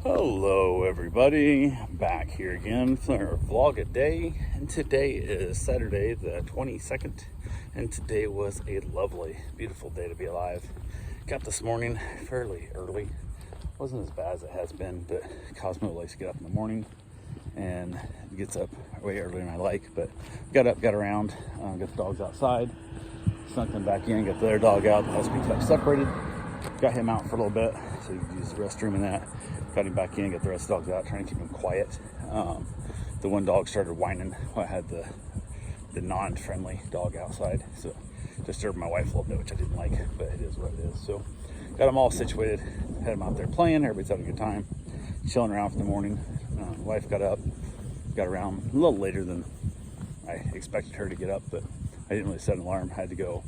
Hello everybody, back here again for our vlog a day, and today is Saturday the 22nd, and today was a lovely, beautiful day to be alive. Got this morning fairly early. Wasn't as bad as it has been, but Cosmo likes to get up in the morning and gets up way earlier than I like, but got up, got around, got the dogs outside, snuck them back in, got the other dog out that has to be kept separated, got him out for a little bit so he could use the restroom and that. Got him back in, got the rest of the dogs out, trying to keep him quiet. The one dog started whining. I had the non-friendly dog outside, so disturbed my wife a little bit, which I didn't like, but it is what it is. So got them all situated, had them out there playing, everybody's having a good time, chilling around for the morning. Wife got up, got around a little later than I expected her to get up, but I didn't really set an alarm. I had to go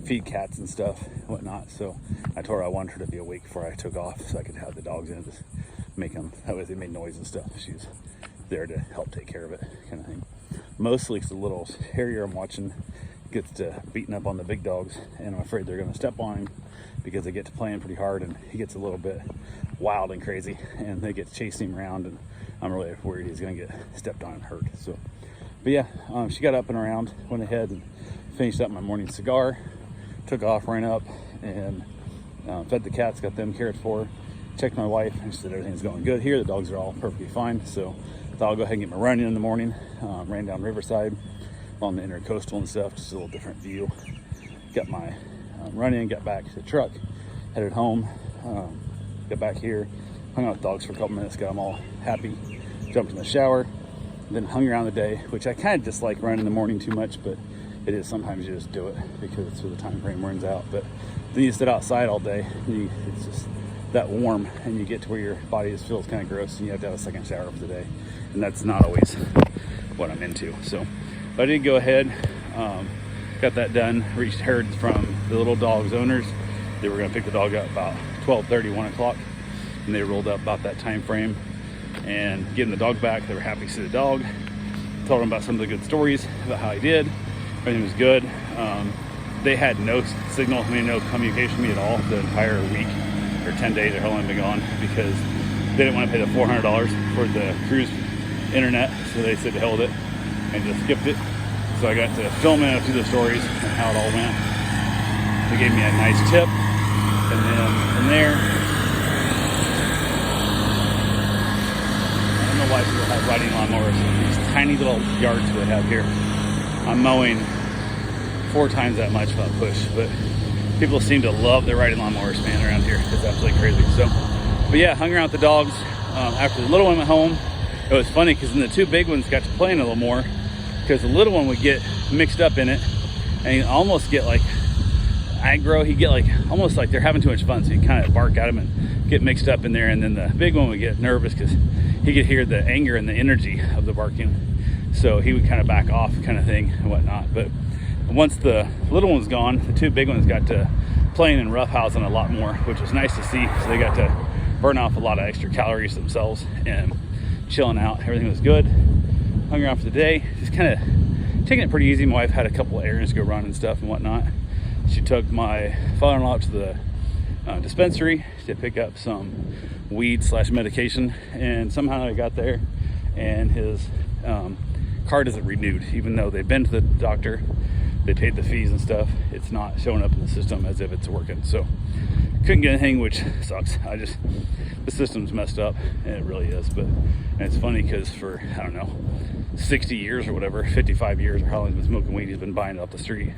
feed cats and stuff and whatnot, so I told her I wanted her to be awake before I took off so I could have the dogs in, just make them, that way they made noise and stuff. She's there to help take care of it, kind of thing. Mostly it's the little terrier I'm watching gets to beating up on the big dogs, and I'm afraid they're going to step on him because they get to playing pretty hard, and he gets a little bit wild and crazy, and they get chasing him around, and I'm really worried he's going to get stepped on and hurt. So, but yeah, she got up and around, went ahead and finished up my morning cigar, took off, ran up, and fed the cats, got them cared for, checked my wife, and she said everything's going good here. The dogs are all perfectly fine, so thought I'll go ahead and get my run in the morning. Ran down Riverside on the intercoastal and stuff, just a little different view. Got my run in, got back to the truck, headed home, got back here, hung out with the dogs for a couple minutes, got them all happy, jumped in the shower, then hung around the day, which I kind of dislike running in the morning too much, but it is sometimes you just do it because it's where the time frame runs out. But then you sit outside all day, it's just that warm, and you get to where your body just feels kind of gross, and you have to have a second shower for the day, and that's not always what I'm into. So but I did go ahead, got that done, heard from the little dog's owners. They were going to pick the dog up about 12:30, 1 o'clock, and they rolled up about that time frame and getting the dog back. They were happy to see the dog, told them about some of the good stories about how he did. Everything was good. They had no signal, no communication with me at all the entire week or 10 days or how long I've been gone, because they didn't want to pay the $400 for the cruise internet, so they said to hell with it and just skipped it. So I got to film it through the stories and how it all went. They gave me a nice tip, and then from there, I don't know why people have riding lawnmowers in these tiny little yards we have here. I'm mowing 4 times that much without push, but people seem to love their riding lawnmowers, man, around here. It's absolutely crazy. So, but yeah, hung around with the dogs. After the little one went home, it was funny because then the 2 big ones got to playing a little more, because the little one would get mixed up in it and he'd almost get like aggro. He'd get like almost like they're having too much fun, so he'd kind of bark at him and get mixed up in there, and then the big one would get nervous because he could hear the anger and the energy of the barking, so he would kind of back off, kind of thing and whatnot. But once the little one was gone, the 2 big ones got to playing and roughhousing a lot more, which was nice to see. So they got to burn off a lot of extra calories themselves and chilling out. Everything was good. Hung around for the day, just kind of taking it pretty easy. My wife had a couple of errands to go run and stuff and whatnot. She took my father-in-law to the dispensary to pick up some weed/medication, and somehow I got there and his card isn't renewed, even though they've been to the doctor, they paid the fees and stuff. It's not showing up in the system as if it's working, so couldn't get anything, which sucks. The system's messed up, and it really is. But and it's funny because for, I don't know, 60 years or whatever, 55 years or how long he's been smoking weed, he's been buying it off the street,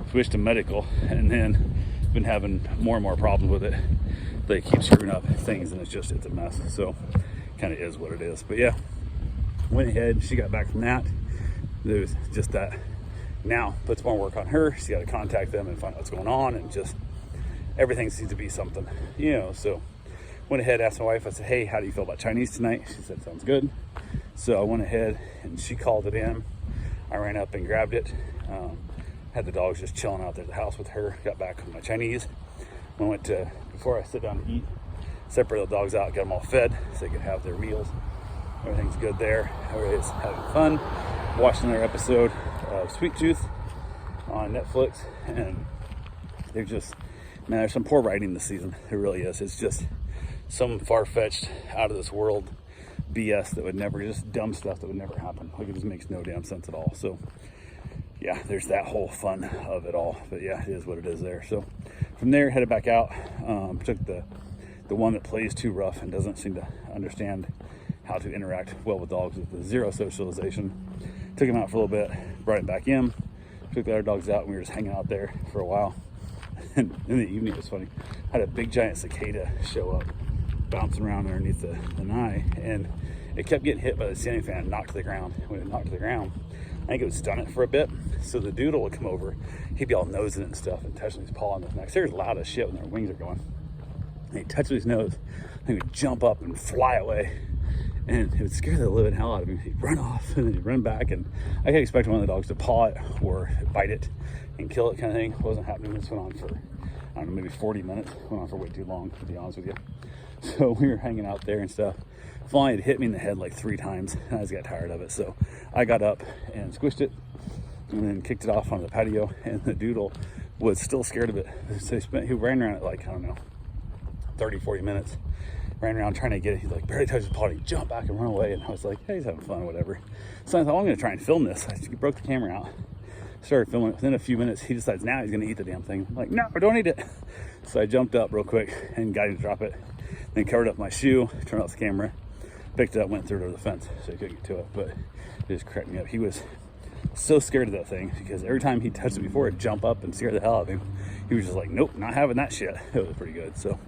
switched to medical, and then been having more and more problems with it. They keep screwing up things, and it's a mess. So kind of is what it is. But yeah, went ahead, she got back from that. There was just that now puts more work on her. She got to contact them and find out what's going on, and just everything seems to be something, so went ahead, asked my wife, I said, hey, how do you feel about Chinese tonight? She said, sounds good. So I went ahead and she called it in. I ran up and grabbed it. Had the dogs just chilling out there at the house with her. Got back with my Chinese. Before I sit down to eat, separate the dogs out, got them all fed so they could have their meals. Everything's good there. Everybody's having fun. Watching another episode of Sweet Tooth on Netflix, and they're just, man, there's some poor writing this season. There really is. It's just some far-fetched, out of this world BS that would never, just dumb stuff that would never happen. Like, it just makes no damn sense at all. So yeah, there's that whole fun of it all. But yeah, it is what it is there. So from there, headed back out. Took the one that plays too rough and doesn't seem to understand how to interact well with dogs with the zero socialization. Took him out for a little bit, brought him back in, took the other dogs out, and we were just hanging out there for a while. And in the evening, it was funny. I had a big giant cicada show up, bouncing around underneath the lanai, and it kept getting hit by the ceiling fan and knocked to the ground. When it knocked to the ground, I think it would stun it for a bit. So the doodle would come over, he'd be all nosing it and stuff and touching his paw on his neck. They're loud as shit when their wings are going. And he'd touch his nose, and he would jump up and fly away. And it would scare the living hell out of him. He'd run off and then he'd run back. And I could expect one of the dogs to paw it or bite it and kill it, kind of thing. It wasn't happening. This went on for, I don't know, maybe 40 minutes. Went on for way too long, to be honest with you. So we were hanging out there and stuff. Finally, it hit me in the head like 3 times, and I just got tired of it. So I got up and squished it and then kicked it off on the patio. And the doodle was still scared of it. So he ran around it like, I don't know, 30, 40 minutes. Ran around trying to get it. He like barely touched his paw. He jumped back and run away. And I was like, hey, he's having fun, whatever. So I thought, well, I'm going to try and film this. I broke the camera out. Started filming it. Within a few minutes, he decides now he's going to eat the damn thing. I'm like, no, don't eat it. So I jumped up real quick and got him to drop it. Then covered up my shoe, turned off the camera, picked it up, went through it over the fence so he couldn't get to it. But it just cracked me up. He was so scared of that thing because every time he touched it before, it'd jump up and scare the hell out of him. He was just like, nope, not having that shit. It was pretty good. So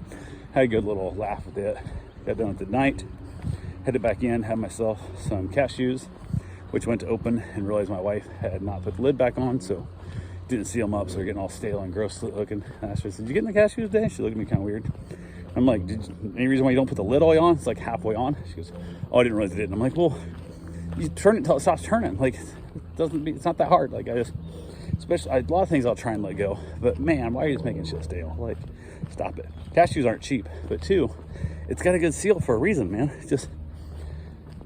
had a good little laugh with it. Got done with the night, headed back in, had myself some cashews, which went to open and realized my wife had not put the lid back on, so didn't seal them up, so they're getting all stale and gross looking. And I asked her, did you get in the cashews today? She looked at me kind of weird. I'm like, any reason why you don't put the lid all the way on? It's like halfway on. She goes, oh, I didn't realize it didn't. I'm like, well, you turn it until it stops turning. Like, it's not that hard. Like, especially a lot of things I'll try and let go, but man, why are you just making shit stale? Like, stop it. Cashews aren't cheap, but 2, it's got a good seal for a reason, man. It's just,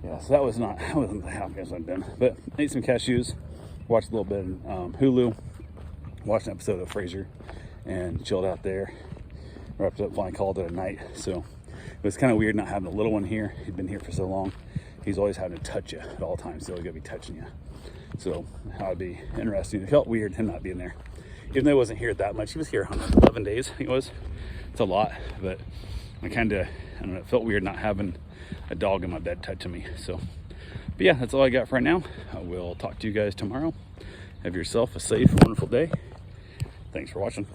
yeah, so I wasn't the happiest I've been. But ate some cashews, watched a little bit of Hulu, watched an episode of Frasier, and chilled out there. Wrapped up, finally called it a night. So it was kind of weird not having a little one here. He'd been here for so long. He's always having to touch you at all times. So he's got to be touching you. So that would be interesting. It felt weird him not being there. Even though he wasn't here that much. He was here 11 days, I think it was. It's a lot, but I don't know, it felt weird not having a dog in my bed touching me. So, but yeah, that's all I got for right now. I will talk to you guys tomorrow. Have yourself a safe, wonderful day. Thanks for watching.